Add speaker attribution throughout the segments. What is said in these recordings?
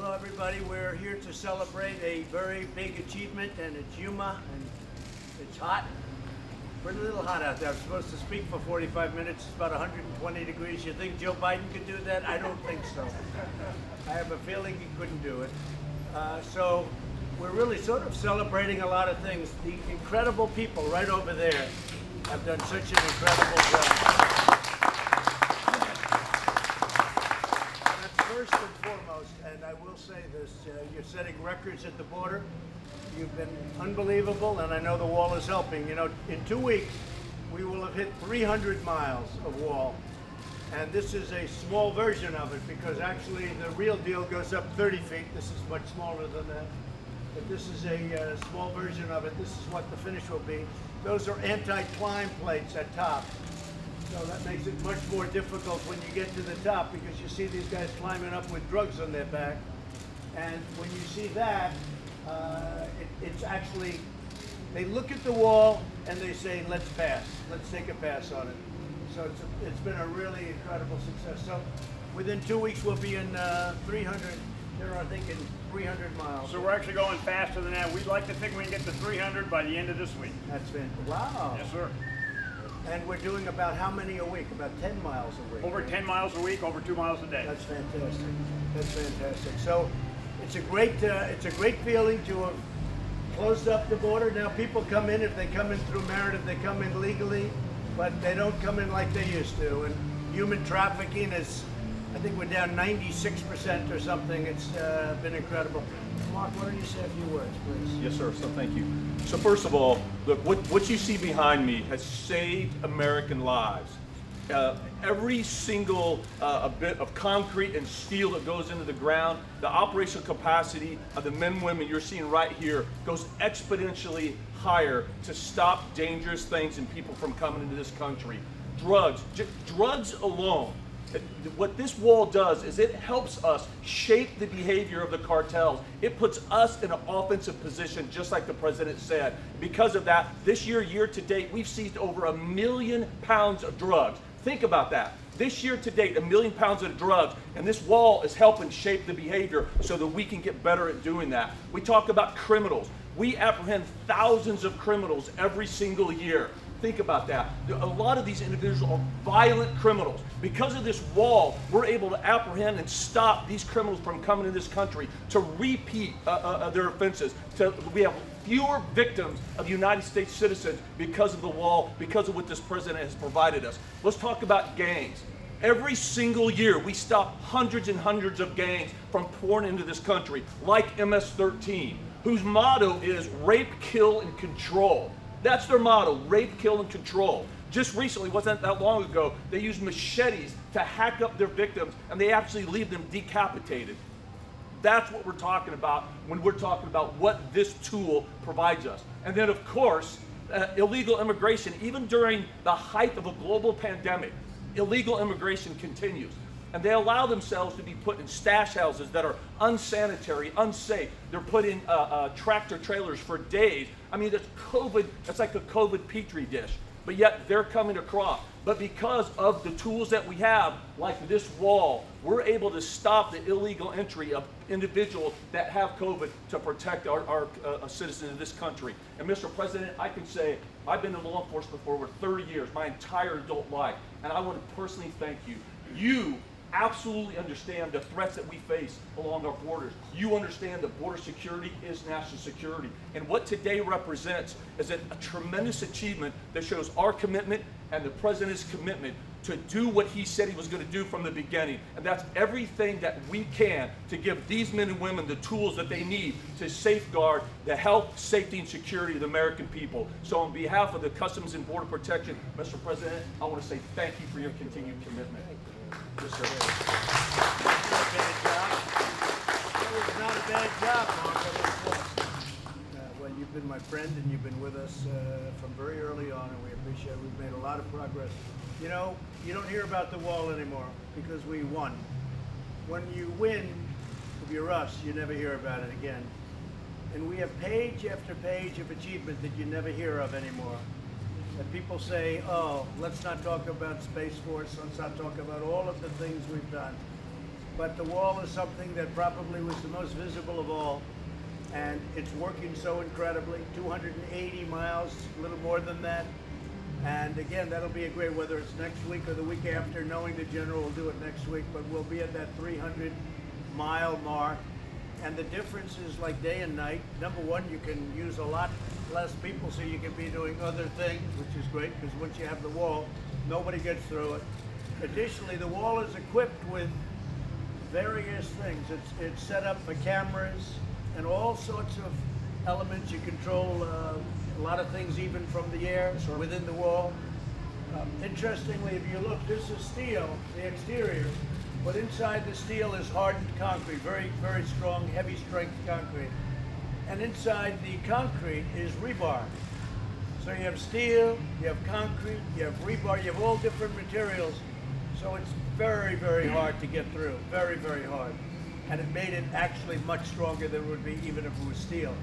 Speaker 1: Hello everybody, we're here to celebrate a very big achievement, and it's Yuma, and it's hot. Pretty little hot out there. I'm supposed to speak for 45 minutes, it's about 120 degrees. You think Joe Biden could do that? I don't think so. I have a feeling he couldn't do it. So we're really sort of celebrating a lot of things. The incredible people right over there have done such an incredible job. First and foremost, and I will say this, you're setting records at the border. You've been unbelievable, and I know the wall is helping. You know, in 2 weeks, we will have hit 300 miles of wall. And this is a small version of it, because actually the real deal goes up 30 feet. This is much smaller than that. But this is a small version of it. This is what the finish will be. Those are anti-climb plates at top. So that makes it much more difficult when you get to the top, because you see these guys climbing up with drugs on their back. And when you see that, it's actually, they look at the wall and they say, let's pass. Let's take a pass on it. So it's been a really incredible success. So within 2 weeks, we'll be in 300, they're thinking 300 miles.
Speaker 2: So we're actually going faster than that. We'd like to think we can get to 300 by the end of this week.
Speaker 1: That's fantastic. Wow.
Speaker 2: Yes, sir.
Speaker 1: And we're doing about how many a week? About 10 miles a week.
Speaker 2: Over 10 miles a week, over 2 miles a day.
Speaker 1: That's fantastic. That's fantastic. So it's a great feeling to have closed up the border. Now people come in, if they come in through Meredith, they come in legally, but they don't come in like they used to. And human trafficking is, I think we're down 96% or something. It's been incredible. Mark, why don't you say a few words, please?
Speaker 3: Yes, sir. So thank you. So first of all, look, what you see behind me has saved American lives. Every single bit of concrete and steel that goes into the ground, the operational capacity of the men and women you're seeing right here goes exponentially higher to stop dangerous things and people from coming into this country. Drugs alone. What this wall does is it helps us shape the behavior of the cartels. It puts us in an offensive position, just like the president said. Because of that, this year to date, we've seized over 1 million pounds of drugs. Think about that. This year to date, 1 million pounds of drugs, and this wall is helping shape the behavior so that we can get better at doing that. We talk about criminals. We apprehend thousands of criminals every single year. Think about that. A lot of these individuals are violent criminals. Because of this wall, we're able to apprehend and stop these criminals from coming in this country to repeat their offenses. We have fewer victims of United States citizens because of the wall, because of what this president has provided us. Let's talk about gangs. Every single year, we stop hundreds and hundreds of gangs from pouring into this country, like MS-13, whose motto is rape, kill, and control. That's their motto, rape, kill, and control. Just recently, wasn't that long ago, they used machetes to hack up their victims, and they actually leave them decapitated. That's what we're talking about when we're talking about what this tool provides us. And then, of course, illegal immigration. Even during the height of a global pandemic, illegal immigration continues. And they allow themselves to be put in stash houses that are unsanitary, unsafe. They're put in tractor trailers for days. I mean, that's like a COVID petri dish. But yet they're coming across. But because of the tools that we have, like this wall, we're able to stop the illegal entry of individuals that have COVID to protect our citizens of this country. And Mr. President, I can say I've been in law enforcement for over 30 years, my entire adult life. And I want to personally thank you. You absolutely understand the threats that we face along our borders. You understand that border security is national security. And what today represents is a tremendous achievement that shows our commitment and the president's commitment to do what he said he was going to do from the beginning. And that's everything that we can to give these men and women the tools that they need to safeguard the health, safety, and security of the American people. So on behalf of the Customs and Border Protection, Mr. President, I want to say thank you for your continued commitment. Yes, sir.
Speaker 1: That was not a bad job, Mark. Well, you've been my friend, and you've been with us from very early on, and we appreciate it. We've made a lot of progress. You know, you don't hear about the wall anymore because we won. When you win, if you're us, you never hear about it again. And we have page after page of achievement that you never hear of anymore. And people say, oh, let's not talk about Space Force, let's not talk about all of the things we've done. but the wall is something that probably was the most visible of all, and it's working so incredibly. 280 miles, a little more than that. And again, that'll be a great, whether it's next week or the week after, knowing the general will do it next week, but we'll be at that 300-mile mark. And the difference is like day and night. Number one, you can use a lot less people, so you can be doing other things, which is great, because once you have the wall, nobody gets through it. Additionally, the wall is equipped with various things. It's set up for cameras and all sorts of elements. You control a lot of things even from the air within the wall. Interestingly, if you look, this is steel, the exterior, but inside the steel is hardened concrete, very, very strong, heavy strength concrete. And inside the concrete is rebar. So you have steel, you have concrete, you have rebar, you have all different materials. So it's very, very hard to get through, very, very hard. And it made it actually much stronger than it would be even if it was steel.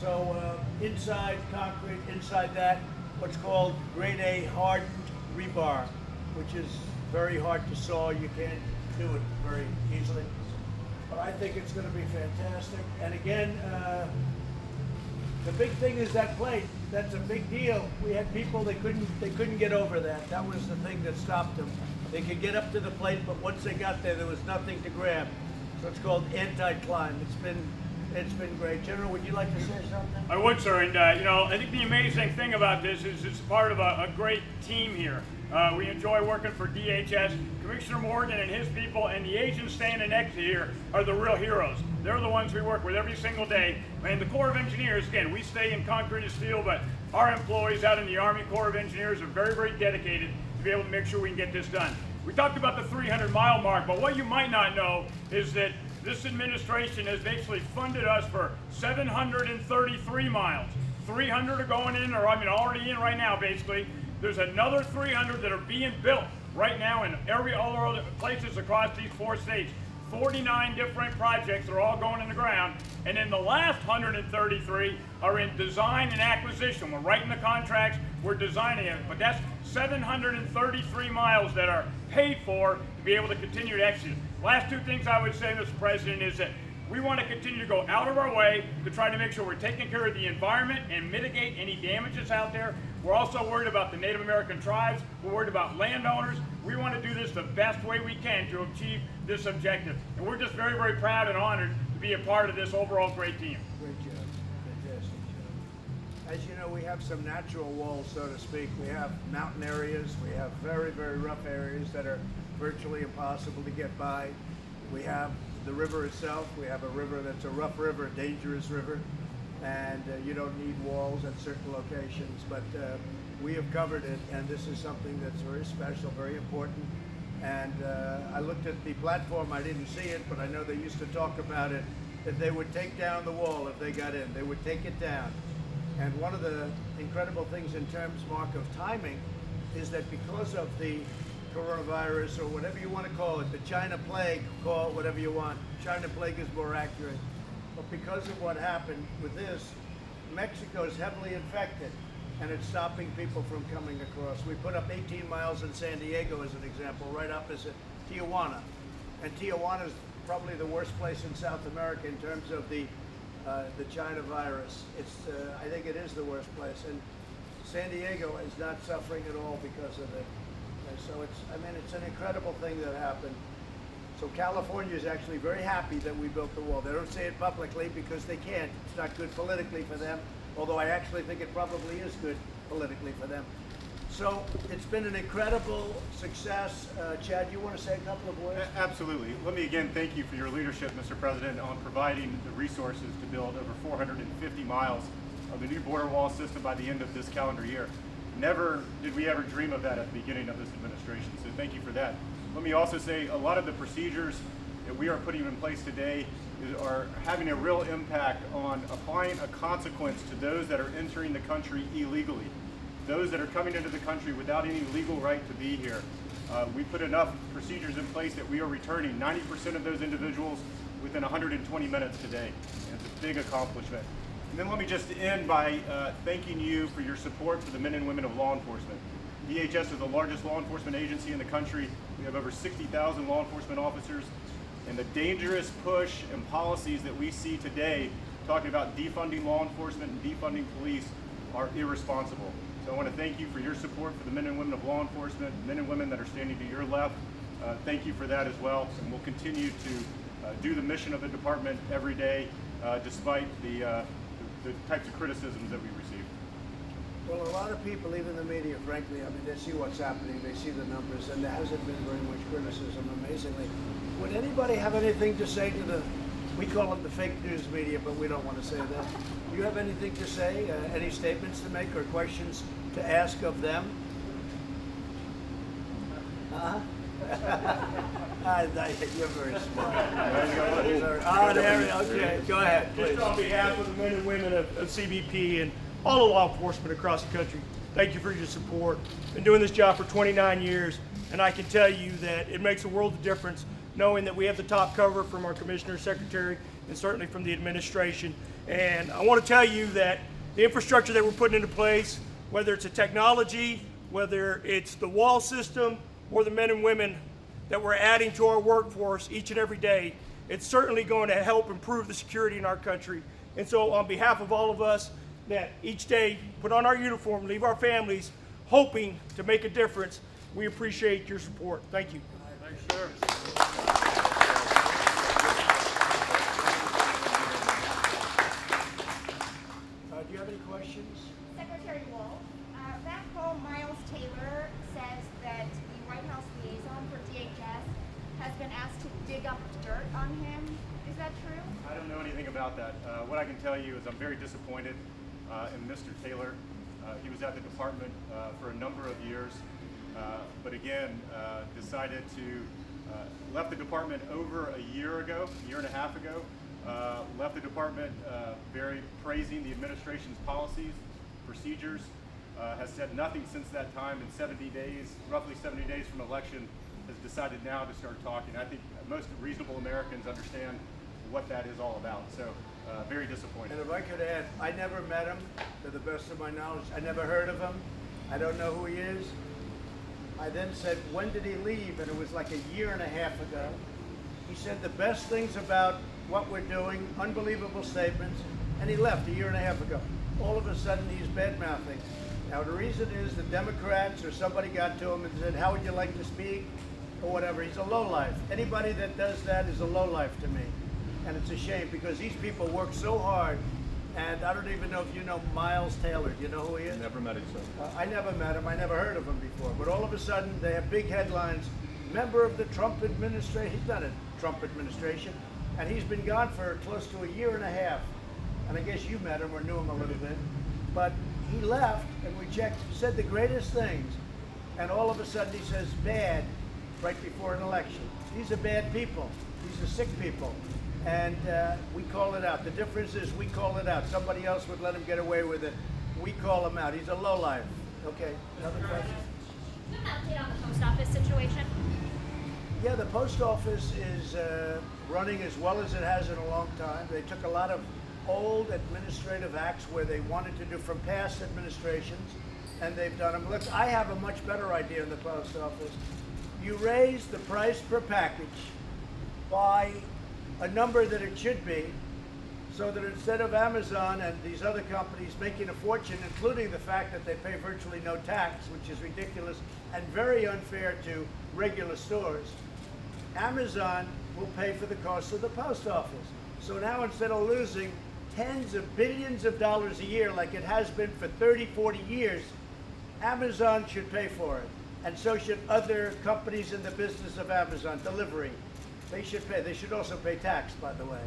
Speaker 1: So inside concrete, inside that, what's called grade A hardened rebar, which is very hard to saw. You can't do it very easily. But I think it's going to be fantastic. And again, the big thing is that plate. That's a big deal. We had people they couldn't get over that. That was the thing that stopped them. They could get up to the plate, but once they got there was nothing to grab. So it's called anti-climb. It's been great. General, would you like to say something?
Speaker 2: I would, sir. And I think the amazing thing about this is it's part of a great team here. We enjoy working for DHS. Commissioner Morgan and his people and the agents standing next to here are the real heroes. They're the ones we work with every single day. And the Corps of Engineers, again, we stay in concrete and steel, but our employees out in the Army Corps of Engineers are very, very dedicated to be able to make sure we can get this done. We talked about the 300-mile mark, but what you might not know is that this administration has basically funded us for 733 miles. 300 are going in, or already in right now, basically. There's another 300 that are being built right now in all other places across these 4 states. 49 different projects are all going in the ground, and then the last 133 are in design and acquisition. We're writing the contracts, we're designing it, but that's 733 miles that are paid for to be able to continue to execute. Last 2 things I would say, Mr. President, is that we want to continue to go out of our way to try to make sure we're taking care of the environment and mitigate any damages out there. We're also worried about the Native American tribes. We're worried about landowners. We want to do this the best way we can to achieve this objective. And we're just very, very proud and honored to be a part of this overall great team.
Speaker 1: Great job. Fantastic job. As you know, we have some natural walls, so to speak. We have mountain areas. We have very, very rough areas that are virtually impossible to get by. We have the river itself. We have a river that's a rough river, a dangerous river, and you don't need walls at certain locations, but we have covered it, and this is something that's very special, very important. And I looked at the platform. I didn't see it, but I know they used to talk about it, that they would take down the wall if they got in. They would take it down. And one of the incredible things in terms, Mark, of timing is that because of the coronavirus, or whatever you want to call it, the China plague, call it whatever you want. China plague is more accurate. But because of what happened with this, Mexico is heavily infected, and it's stopping people from coming across. We put up 18 miles in San Diego as an example, right opposite Tijuana. And Tijuana is probably the worst place in South America in terms of the China virus. I think it is the worst place. And San Diego is not suffering at all because of it. And so it's an incredible thing that happened. So California is actually very happy that we built the wall. They don't say it publicly because they can't. It's not good politically for them, although I actually think it probably is good politically for them. So it's been an incredible success. Chad, you want to say a couple of words?
Speaker 4: Absolutely. Let me again thank you for your leadership, Mr. President, on providing the resources to build over 450 miles of the new border wall system by the end of this calendar year. Never did we ever dream of that at the beginning of this administration, so thank you for that. Let me also say a lot of the procedures that we are putting in place today are having a real impact on applying a consequence to those that are entering the country illegally, those that are coming into the country without any legal right to be here. We put enough procedures in place that we are returning 90% of those individuals within 120 minutes today. And it's a big accomplishment. And then let me just end by thanking you for your support for the men and women of law enforcement. DHS is the largest law enforcement agency in the country. We have over 60,000 law enforcement officers. And the dangerous push and policies that we see today, talking about defunding law enforcement and defunding police, are irresponsible. So I want to thank you for your support for the men and women of law enforcement, men and women that are standing to your left. Thank you for that as well. And we'll continue to do the mission of the department every day, despite the types of criticisms that we receive.
Speaker 1: Well, a lot of people, even the media, frankly, I mean, they see what's happening, they see the numbers, and there hasn't been very much criticism, amazingly. Would anybody have anything to say to the, we call it the fake news media, but we don't want to say that. Do you have anything to say, any statements to make or questions to ask of them? You're very smart. Oh, there we go. Okay, go ahead, please.
Speaker 5: Just on behalf of the men and women of CBP and all the law enforcement across the country, thank you for your support. Been doing this job for 29 years, and I can tell you that it makes a world of difference knowing that we have the top cover from our Commissioner, Secretary, and certainly from the administration. And I want to tell you that the infrastructure that we're putting into place, whether it's a technology, whether it's the wall system, or the men and women that we're adding to our workforce each and every day, it's certainly going to help improve the security in our country. And so on behalf of all of us that each day put on our uniform, leave our families, hoping to make a difference, we appreciate your support. Thank you.
Speaker 2: Thanks, sir.
Speaker 1: Do you have any questions?
Speaker 6: Secretary Wolf, back home, Miles Taylor says that the White House liaison for DHS has been asked to dig up dirt on him. Is that true?
Speaker 4: I don't know anything about that. What I can tell you is I'm very disappointed in Mr. Taylor. He was at the department for a number of years, but again, decided to, left the department over a year and a half ago, left the department very praising the administration's policies, procedures, has said nothing since that time. In 70 days, roughly 70 days from election, has decided now to start talking. I think most reasonable Americans understand what that is all about. So very disappointed.
Speaker 1: And if I could add, I never met him, to the best of my knowledge. I never heard of him. I don't know who he is. I then said, when did he leave? And it was like a year and a half ago. He said the best things about what we're doing, unbelievable statements, and he left a year and a half ago. All of a sudden, he's bad-mouthing. Now, the reason is the Democrats or somebody got to him and said, how would you like to speak? Or whatever. He's a lowlife. Anybody that does that is a lowlife to me. And it's a shame because these people work so hard. And I don't even know if you know Miles Taylor. Do you know who he is?
Speaker 3: Never met each other.
Speaker 1: I never met him. I never heard of him before. But all of a sudden, they have big headlines. Member of the Trump administration. He's not a Trump administration. And he's been gone for close to a year and a half. And I guess you met him or knew him a little bit. But he left, and we checked, said the greatest things. And all of a sudden, he says bad right before an election. These are bad people. These are sick people. And we call it out. The difference is we call it out. Somebody else would let him get away with it. We call him out. He's a lowlife. Okay, another question?
Speaker 6: Is there an update on the post office situation?
Speaker 1: Yeah, the post office is running as well as it has in a long time. They took a lot of old administrative acts where they wanted to do from past administrations, and they've done them. Look, I have a much better idea in the post office. You raise the price per package by a number that it should be, so that instead of Amazon and these other companies making a fortune, including the fact that they pay virtually no tax, which is ridiculous and very unfair to regular stores, Amazon will pay for the cost of the post office. So now instead of losing tens of billions of dollars a year like it has been for 30, 40 years, Amazon should pay for it. And so should other companies in the business of Amazon, delivery. They should pay. They should also pay tax, by the way.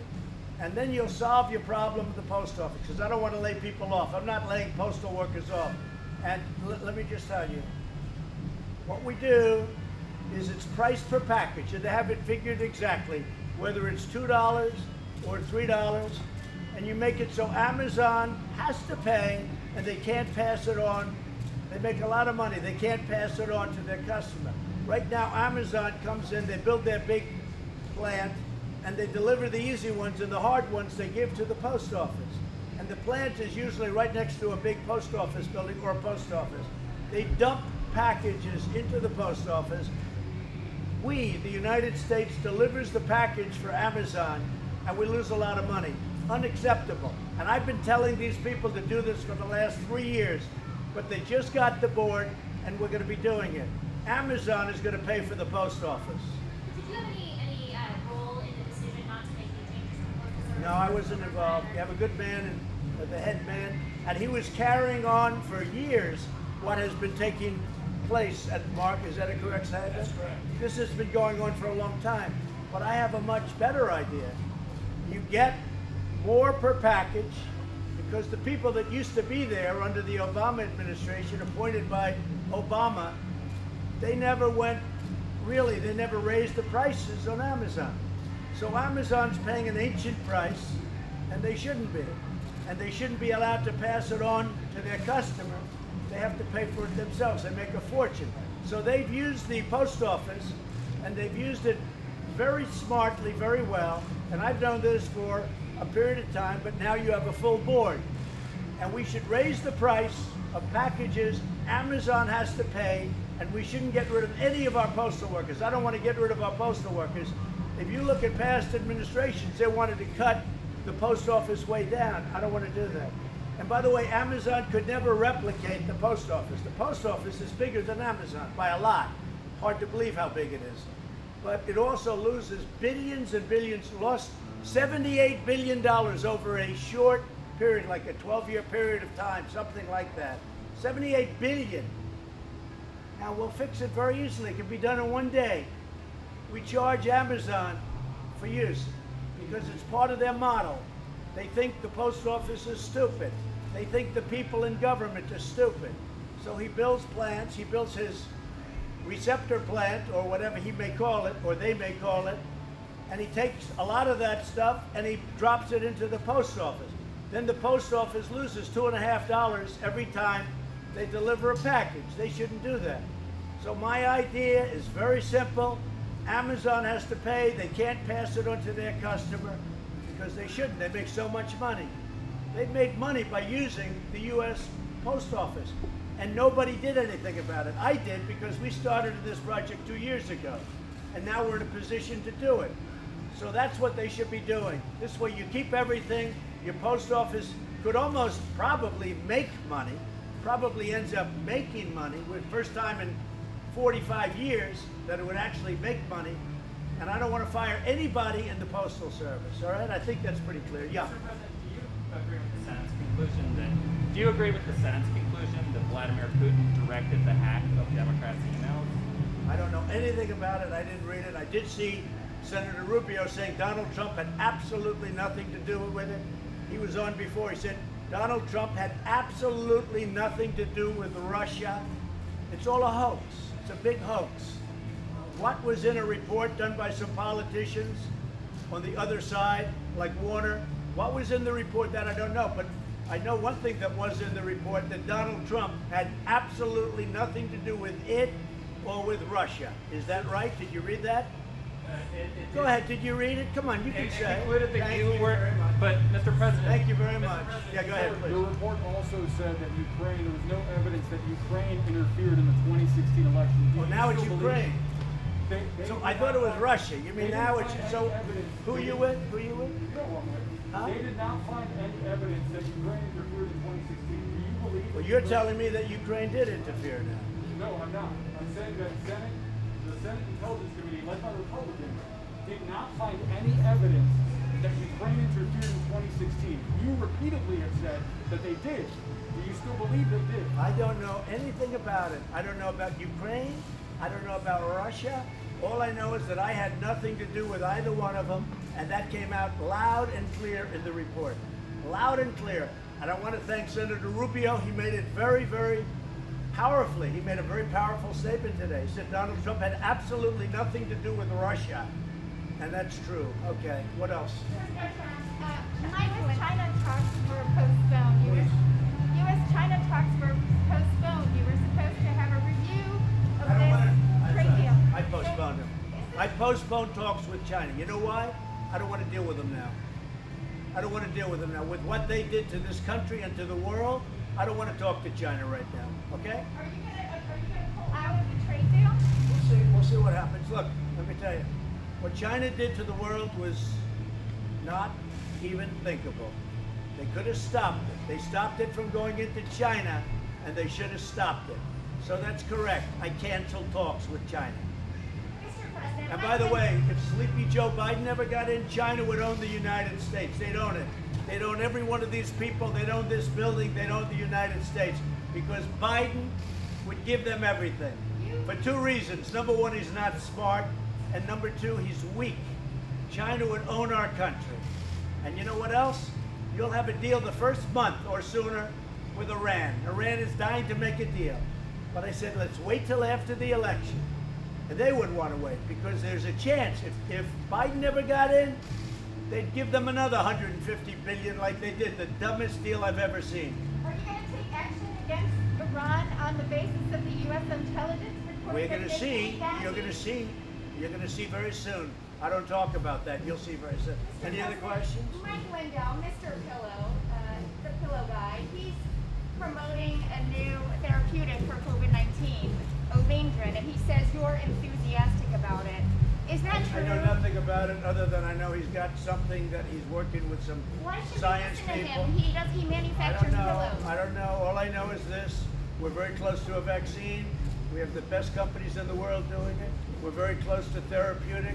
Speaker 1: And then you'll solve your problem with the post office, because I don't want to lay people off. I'm not laying postal workers off. And let me just tell you, what we do is it's price per package, and they have it figured exactly, whether it's $2 or $3, and you make it so Amazon has to pay, and they can't pass it on. They make a lot of money. They can't pass it on to their customer. Right now, Amazon comes in, they build their big plant, and they deliver the easy ones, and the hard ones they give to the post office. And the plant is usually right next to a big post office building or a post office. They dump packages into the post office. we, the United States, delivers the package for Amazon and we lose a lot of money. Unacceptable. And I've been telling these people to do this for the last 3 years, but they just got the board and we're going to be doing it. Amazon is going to pay for the post office.
Speaker 7: Did you have any role in the decision not to make the changes to the Postal Service?
Speaker 1: No, I wasn't involved. You have a good man, and the head man, and he was carrying on for years what has been taking place at Mark. Is that a correct statement? That's correct. This has been going on for a long time. But I have a much better idea. You get more per package because the people that used to be there under the Obama administration, appointed by Obama, they never they never raised the prices on Amazon. So Amazon's paying an ancient price, and they shouldn't be. And they shouldn't be allowed to pass it on to their customer. They have to pay for it themselves. They make a fortune. So they've used the post office, and they've used it very smartly, very well. And I've done this for a period of time, but now you have a full board. And we should raise the price of packages Amazon has to pay, and we shouldn't get rid of any of our postal workers. I don't want to get rid of our postal workers. If you look at past administrations, they wanted to cut the post office way down. I don't want to do that. And by the way, Amazon could never replicate the post office. The post office is bigger than Amazon by a lot. Hard to believe how big it is. But it also loses billions and billions, lost $78 billion over a short period, like a 12-year period of time, something like that. 78 billion. Now we'll fix it very easily. It can be done in one day. We charge Amazon for use because it's part of their model. They think the post office is stupid. They think the people in government are stupid. So he builds plants, he builds his receptor plant, or whatever he may call it, or they may call it, and he takes a lot of that stuff and he drops it into the post office. Then the post office loses $2.50 every time they deliver a package. They shouldn't do that. So my idea is very simple. Amazon has to pay. They can't pass it on to their customer because they shouldn't. They make so much money. They've made money by using the U.S. Post Office, and nobody did anything about it. I did because we started this project 2 years ago, and now we're in a position to do it. So that's what they should be doing. This way you keep everything. Your post office could almost probably make money, probably ends up making money. We're the first time in 45 years that it would actually make money. And I don't want to fire anybody in the Postal Service, all right? I think that's pretty clear. Yeah.
Speaker 8: Mr. President, do you agree with the Senate's conclusion that Vladimir Putin directed the hack of Democrats' emails?
Speaker 1: I don't know anything about it. I didn't read it. I did see Senator Rubio saying Donald Trump had absolutely nothing to do with it. He was on before. He said Donald Trump had absolutely nothing to do with Russia. It's all a hoax. It's a big hoax. What was in a report done by some politicians on the other side, like Warner? What was in the report? That I don't know, but I know one thing that was in the report, that Donald Trump had absolutely nothing to do with it or with Russia. Is that right? Did you read that? Go ahead, did you read it? Come on, you can
Speaker 8: It
Speaker 1: say.
Speaker 8: concluded that
Speaker 1: Thank
Speaker 8: you
Speaker 1: you
Speaker 8: were,
Speaker 1: very much.
Speaker 8: but Mr. President.
Speaker 1: Thank you very much. Yeah, go ahead,
Speaker 9: The
Speaker 1: please.
Speaker 9: report also said that Ukraine, there was no evidence that Ukraine interfered in the 2016 election. Do
Speaker 1: Well,
Speaker 9: you
Speaker 1: now it's
Speaker 9: still believe-
Speaker 1: Ukraine.
Speaker 9: They
Speaker 1: So
Speaker 9: did
Speaker 1: I thought it was
Speaker 9: not find-
Speaker 1: Russia. You mean
Speaker 9: they
Speaker 1: now
Speaker 9: didn't
Speaker 1: it's,
Speaker 9: find
Speaker 1: so
Speaker 9: any evidence.
Speaker 1: who
Speaker 9: They
Speaker 1: you
Speaker 9: did-
Speaker 1: with? Who you with?
Speaker 9: No, I'm with.
Speaker 1: Huh?
Speaker 9: They did not find any evidence that Ukraine interfered in 2016. Do you believe?
Speaker 1: Well,
Speaker 9: that
Speaker 1: you're
Speaker 9: Ukraine-
Speaker 1: telling me that Ukraine did interfere now.
Speaker 9: No, I'm not. I'm saying that the Senate Intelligence Committee, led by Republicans, did not find any evidence that Ukraine interfered in 2016. You repeatedly have said that they did. Do you still believe they did?
Speaker 1: I don't know anything about it. I don't know about Ukraine. I don't know about Russia. All I know is that I had nothing to do with either one of them, and that came out loud and clear in the report. Loud and clear. And I want to thank Senator Rubio. He made it very, very powerfully. He made a very powerful statement today. He said Donald Trump had absolutely nothing to do with Russia. And that's true. Okay, what else?
Speaker 6: U.S.-China talks were postponed. U.S.-China talks were postponed. You were supposed to have a review of
Speaker 1: I don't want
Speaker 6: this
Speaker 1: to.
Speaker 6: trade deal.
Speaker 1: I postponed them. I postponed talks with China. You know why? I don't want to deal with them now. I don't want to deal with them now. With what they did to this country and to the world, I don't want to talk to China right now. Okay?
Speaker 6: Are you gonna pull out of the trade deal?
Speaker 1: We'll see. we'll see what happens. Look, let me tell you, what China did to the world was not even thinkable. They could have stopped it. They stopped it from going into China, and they should have stopped it. So that's correct. I canceled talks with China.
Speaker 6: Mr. President,
Speaker 1: And by the way, if Sleepy Joe Biden never got in, China would own the United States. They'd own it. They'd own every one of these people. They'd own this building. They'd own the United States. Because Biden would give them everything. For two reasons. Number one, he's not smart. And number two, he's weak. China would own our country. And you know what else? You'll have a deal the first month or sooner with Iran. Iran is dying to make a deal. But I said, let's wait till after the election. And they wouldn't want to wait because there's a chance. If Biden never got in, they'd give them another $150 billion like they did. The dumbest deal I've ever seen.
Speaker 6: are you going to take action against Iran on the basis of the U.S. intelligence report?
Speaker 1: We're going
Speaker 6: that
Speaker 1: to see.
Speaker 6: that
Speaker 1: You're going to see. You're going to see very soon. I don't talk about that. You'll see very soon.
Speaker 6: Mr.
Speaker 1: Any other
Speaker 6: President,
Speaker 1: questions?
Speaker 6: Mike Lindell, Mr. Pillow, the Pillow Guy, he's promoting a new therapeutic for COVID-19, Ovendrin, and he says you're enthusiastic about it. Is that true?
Speaker 1: I know nothing about it other than I know he's got something that he's working with some
Speaker 6: Why should
Speaker 1: science
Speaker 6: we listen to
Speaker 1: people.
Speaker 6: him? He
Speaker 1: I
Speaker 6: manufactures
Speaker 1: don't know.
Speaker 6: pillows.
Speaker 1: I don't know. All I know is this. We're very close to a vaccine. We have the best companies in the world doing it. We're very close to therapeutic.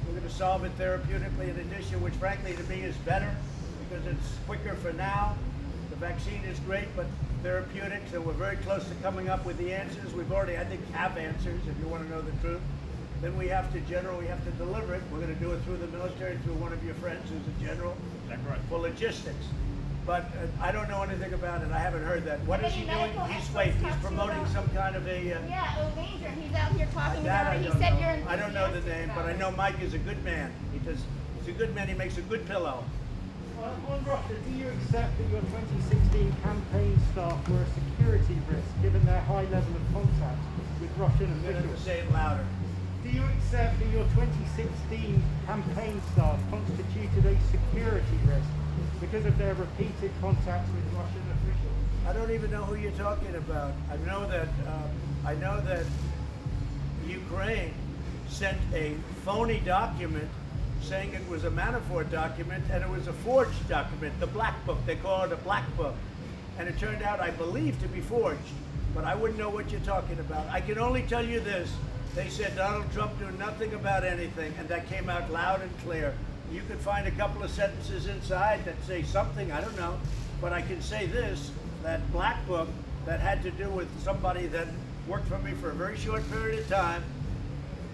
Speaker 1: We're going to solve it therapeutically in addition, which frankly to me is better because it's quicker for now. The vaccine is great, but therapeutic, so we're very close to coming up with the answers. We've already, I think, have answers if you want to know the truth. Then we have to deliver it. We're going to do it through the military, through one of your friends who's a general
Speaker 2: That's right.
Speaker 1: for logistics. But I don't know anything about it. I haven't heard that. What is
Speaker 6: Many
Speaker 1: he doing?
Speaker 6: medical
Speaker 1: He's
Speaker 6: experts
Speaker 1: he's
Speaker 6: talk to you
Speaker 1: promoting
Speaker 6: about-
Speaker 1: some kind of a.
Speaker 6: Yeah, Ovendrin. He's out here talking
Speaker 1: That
Speaker 6: about
Speaker 1: I
Speaker 6: it. He
Speaker 1: don't
Speaker 6: said
Speaker 1: know.
Speaker 6: you're enthusiastic
Speaker 1: I don't know the name, but I
Speaker 6: about
Speaker 1: know
Speaker 6: it.
Speaker 1: Mike is a good man. He's a good man. He makes a good pillow.
Speaker 10: On Russia, do you accept that your 2016 campaign staff were a security risk given their high level of contact with Russian
Speaker 1: I'm going to
Speaker 10: officials?
Speaker 1: say it louder.
Speaker 10: Do you accept that your 2016 campaign staff constituted a security risk because of their repeated contacts with Russian officials?
Speaker 1: I don't even know who you're talking about. I know that Ukraine sent a phony document saying it was a Manafort document, and it was a forged document, the Black Book. They call it a Black Book. And it turned out, I believe, to be forged. But I wouldn't know what you're talking about. I can only tell you this. They said Donald Trump knew nothing about anything, and that came out loud and clear. You could find a couple of sentences inside that say something, I don't know. But I can say this, that Black Book that had to do with somebody that worked for me for a very short period of time,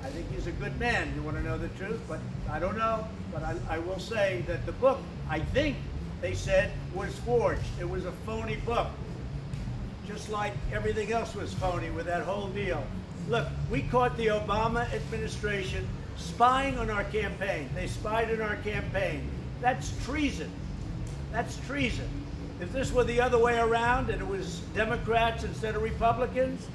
Speaker 1: I think he's a good man. You want to know the truth? But I don't know. But I will say that the book, I think they said, was forged. It was a phony book. Just like everything else was phony with that whole deal. Look, we caught the Obama administration spying on our campaign. They spied on our campaign. That's treason. That's treason. If this were the other way around and it was Democrats instead of Republicans,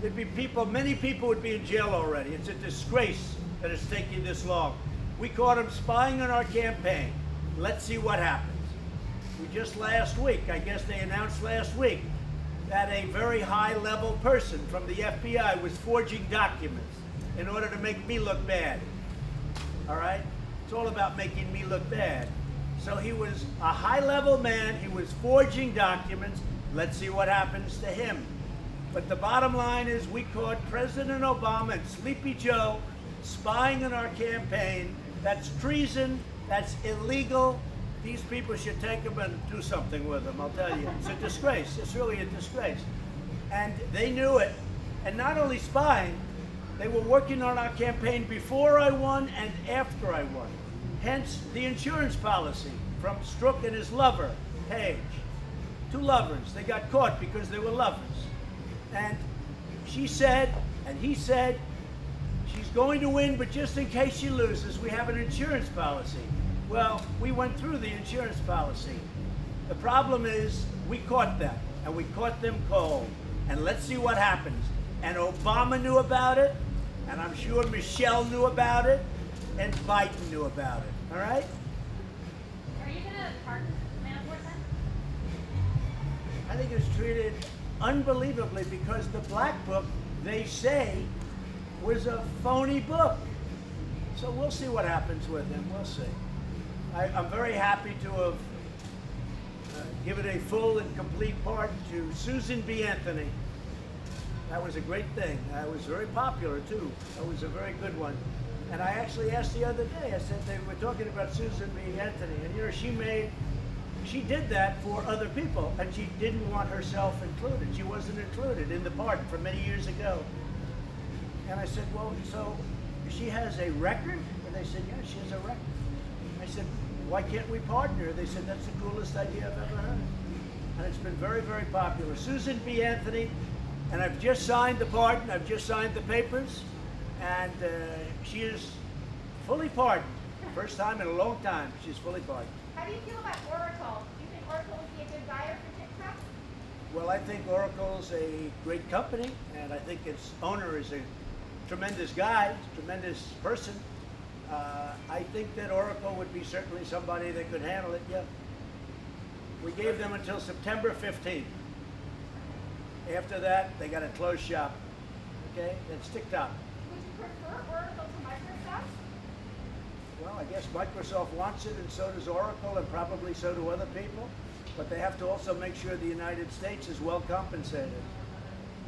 Speaker 1: there'd be people, many people would be in jail already. It's a disgrace that it's taking this long. We caught them spying on our campaign. Let's see what happens. We just last week, I guess they announced last week, that a very high-level person from the FBI was forging documents in order to make me look bad. All right? It's all about making me look bad. So he was a high-level man. He was forging documents. Let's see what happens to him. But the bottom line is we caught President Obama and Sleepy Joe spying on our campaign. That's treason. That's illegal. These people should take them and do something with them, I'll tell you. It's a disgrace. It's really a disgrace. And they knew it. And not only spying, they were working on our campaign before I won and after I won. Hence the insurance policy from Strzok and his lover, Page. Two lovers. They got caught because they were lovers. And she said, and he said, she's going to win, but just in case she loses, we have an insurance policy. Well, we went through the insurance policy. The problem is we caught them, and we caught them cold. And let's see what happens. And Obama knew about it, and I'm sure Michelle knew about it, and Biden knew about it. All right?
Speaker 7: Are you gonna pardon Manafort then?
Speaker 1: I think it was treated unbelievably because the Black Book, they say, was a phony book. So we'll see what happens with him. We'll see. I'm very happy to have given a full and complete pardon to Susan B. Anthony. That was a great thing. That was very popular too. That was a very good one. And I actually asked the other day, I said they were talking about Susan B. Anthony, and you know, she did that for other people, and she didn't want herself included. She wasn't included in the pardon from many years ago. And I said, well, so she has a record? And they said, yeah, she has a record. I said, why can't we pardon her? They said, that's the coolest idea I've ever heard. And it's been very, very popular. Susan B. Anthony, and I've just signed the pardon, I've just signed the papers, and she is fully pardoned. First time in a long time, she's fully pardoned.
Speaker 6: How do you feel about Oracle? Do you think Oracle would be a good buyer for TikTok?
Speaker 1: Well, I think Oracle's a great company, and I think its owner is a tremendous guy, tremendous person. I think that Oracle would be certainly somebody that could handle it, yeah. We gave them until September 15th. After that, they got to close shop. Okay, that's TikTok.
Speaker 6: Would you prefer Oracle to Microsoft?
Speaker 1: Well, I guess Microsoft wants it, and so does Oracle, and probably so do other people. But they have to also make sure the United States is well compensated,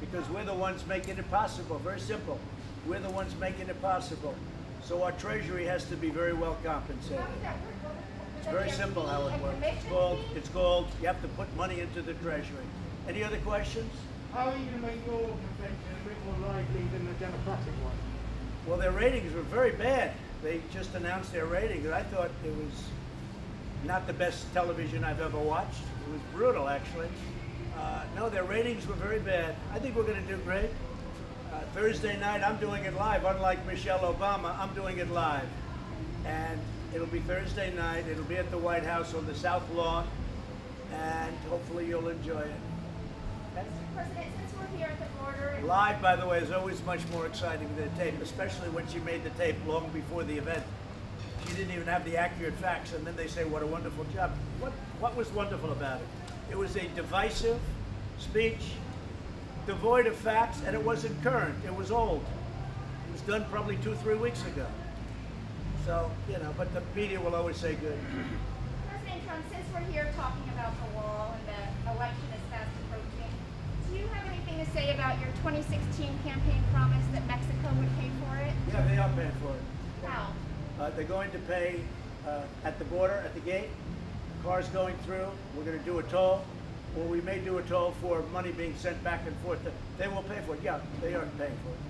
Speaker 1: because we're the ones making it possible. Very simple. We're the ones making it possible. So our Treasury has to be very well compensated.
Speaker 6: How would that work?
Speaker 1: It's very simple how it works. It's called, you have to put money into the Treasury. Any other questions?
Speaker 10: How are you going to make your convention a bit more lively than the Democratic one?
Speaker 1: Well, their ratings were very bad. They just announced their ratings, and I thought it was not the best television I've ever watched. It was brutal, actually. No, their ratings were very bad. I think we're going to do great. Thursday night, I'm doing it live. Unlike Michelle Obama, I'm doing it live. And it'll be Thursday night. It'll be at the White House on the South Lawn. And hopefully you'll enjoy it.
Speaker 6: Mr. President, since we're here at the border,
Speaker 1: Live, by the way, is always much more exciting than tape, especially when she made the tape long before the event. She didn't even have the accurate facts, and then they say, what a wonderful job. What was wonderful about it? It was a divisive speech, devoid of facts, and it wasn't current. It was old. It was done probably 2-3 weeks ago. So, you know, but the media will always say good.
Speaker 6: President Trump, since we're here talking about the wall and the election is fast approaching, do you have anything to say about your 2016 campaign promise that Mexico would pay for it?
Speaker 1: Yeah, they are paying for it.
Speaker 6: How?
Speaker 1: They're going to pay at the border, at the gate, cars going through. We're going to do a toll, or we may do a toll for money being sent back and forth. They will pay for it. Yeah, they are paying for it.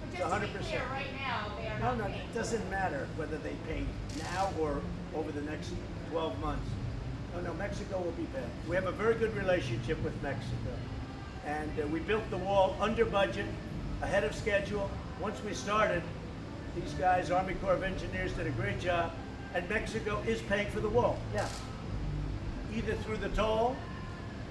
Speaker 6: But just to be
Speaker 1: 100%.
Speaker 6: clear, right now, they are
Speaker 1: No,
Speaker 6: not
Speaker 1: no,
Speaker 6: paying.
Speaker 1: it doesn't matter whether they pay now or over the next 12 months. No, Mexico will be paying. We have a very good relationship with Mexico. And we built the wall under budget, ahead of schedule. Once we started, these guys, Army Corps of Engineers, did a great job. And Mexico is paying for the wall, yeah. Either through the toll,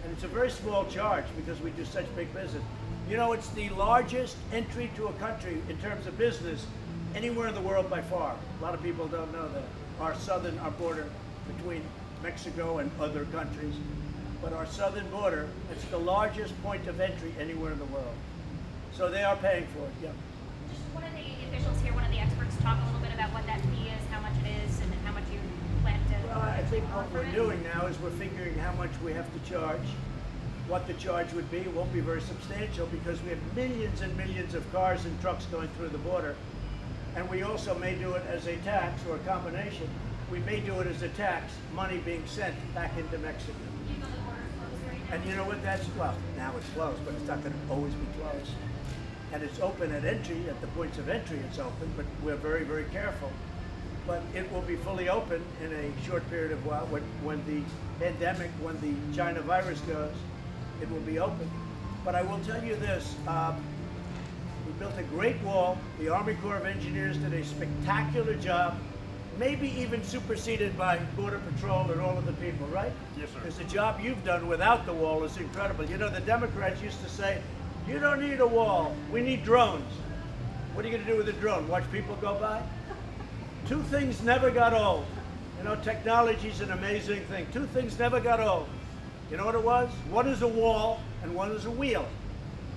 Speaker 1: and it's a very small charge because we do such big business. You know, it's the largest entry to a country in terms of business anywhere in the world by far. A lot of people don't know that. Our border between Mexico and other countries, but our southern border, it's the largest point of entry anywhere in the world. So they are paying for it, yeah.
Speaker 7: Just one of the officials here, one of the experts, talk a little bit about what that fee is, how much it is, and how much you plan to.
Speaker 1: Well, I think what
Speaker 7: offer
Speaker 1: we're
Speaker 7: it.
Speaker 1: doing now is we're figuring how much we have to charge, what the charge would be. It won't be very substantial because we have millions and millions of cars and trucks going through the border. And we also may do it as a tax or a combination. We may do it as a tax, money being sent back into Mexico.
Speaker 7: Even though the border's closed right now.
Speaker 1: And you know what, well, now it's closed, but it's not going to always be closed. And it's open at entry, at the points of entry it's open, but we're very, very careful. But it will be fully open in a short period of while. When the pandemic, when the China virus goes, it will be open. But I will tell you this, we built a great wall. The Army Corps of Engineers did a spectacular job, maybe even superseded by Border Patrol and all of the people, right?
Speaker 2: Yes, sir.
Speaker 1: Because the job you've done without the wall is incredible. You know, the Democrats used to say, you don't need a wall, we need drones. What are you going to do with a drone? Watch people go by? Two things never got old. You know, technology's an amazing thing. Two things never got old. You know what it was? One is a wall and one is a wheel.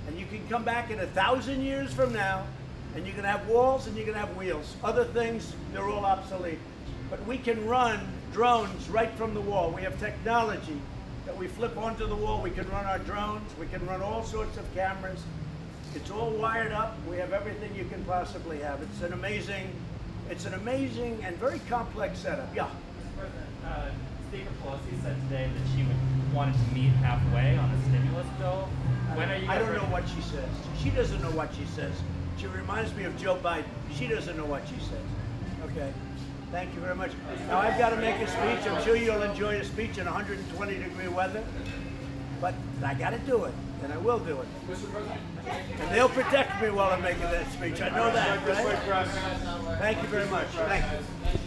Speaker 1: And you can come back in 1,000 years from now And you can have walls and you can have wheels. Other things, they're all obsolete. But we can run drones right from the wall. We have technology that we flip onto the wall. We can run our drones. We can run all sorts of cameras. It's all wired up. We have everything you can possibly have. It's an amazing and very complex setup. Yeah.
Speaker 8: Mr. President, Speaker Pelosi said today that she wanted to meet halfway on the stimulus bill. When are you?
Speaker 1: I don't know what she says. She doesn't know what she says. She reminds me of Joe Biden. She doesn't know what she says. Okay. Thank you very much. Now I've got to make a speech. I'm sure you'll enjoy a speech in 120-degree weather. But I got to do it, and I will do it.
Speaker 9: Mr. President.
Speaker 1: And they'll protect me while I'm making that speech. I know that, right? Thank you very much. Thank you.